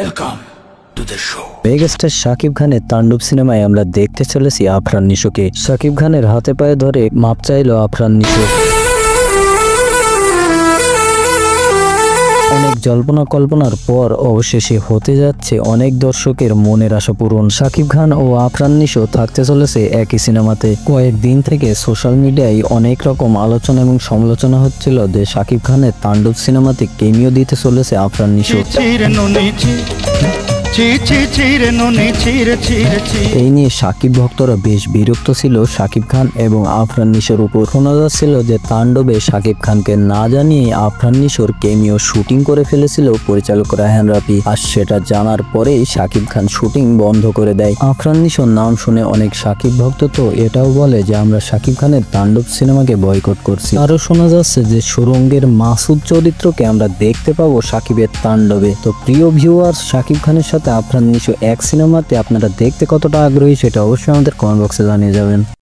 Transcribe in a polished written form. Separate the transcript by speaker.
Speaker 1: Welcome to the show.
Speaker 2: Megastar Shakib খানের তাণ্ডব সিনেমায় আমরা দেখতে চলেছি আফরান নিশোকে। শাকিব খানের হাতে পায়ে ধরে মাপ চাইলো আফরান নিশো। অনেক জল্পনা কল্পনার পর অবশেষে হতে যাচ্ছে অনেক দর্শকের মনের আশা পূরণ। শাকিব খান ও আফরান নিশো থাকতে চলেছে একই সিনেমাতে। কয়েকদিন থেকে সোশ্যাল মিডিয়ায় অনেক রকম আলোচনা এবং সমালোচনা হচ্ছিল যে শাকিব খানের তাণ্ডব সিনেমাতে কেমিও দিতে চলেছে আফরান নিশো। এই নিয়ে শাকিব ভক্তরা বেশ বিরক্ত ছিল শাকিব খান এবং আফরান নিশোর উপর। শোনা যাচ্ছিল যে তাণ্ডবে শাকিব খানকে না জানিয়ে আফরান নিশোর কেমিও শুটিং করে ফেলেছিল পরিচালক রায়হান রাফি। আর সেটা জানার পরেই শাকিব খান শুটিং বন্ধ করে দেয়। আফরান নিশোর নাম শুনে অনেক শাকিব ভক্ত তো এটাও বলে যে আমরা শাকিব খানের তাণ্ডব সিনেমাকে বয়কট করছি। আরো শোনা যাচ্ছে যে সুরঙ্গের মাসুদ চরিত্রকে আমরা দেখতে পাবো শাকিবের তাণ্ডবে। তো প্রিয় ভিউয়ার্স, শাকিব খানের সাথে আফরান নিশো এক সিনেমাতে আপনারা দেখতে কতটা আগ্রহী সেটা অবশ্যই আমাদের কমেন্ট বক্সে জানিয়ে যাবেন।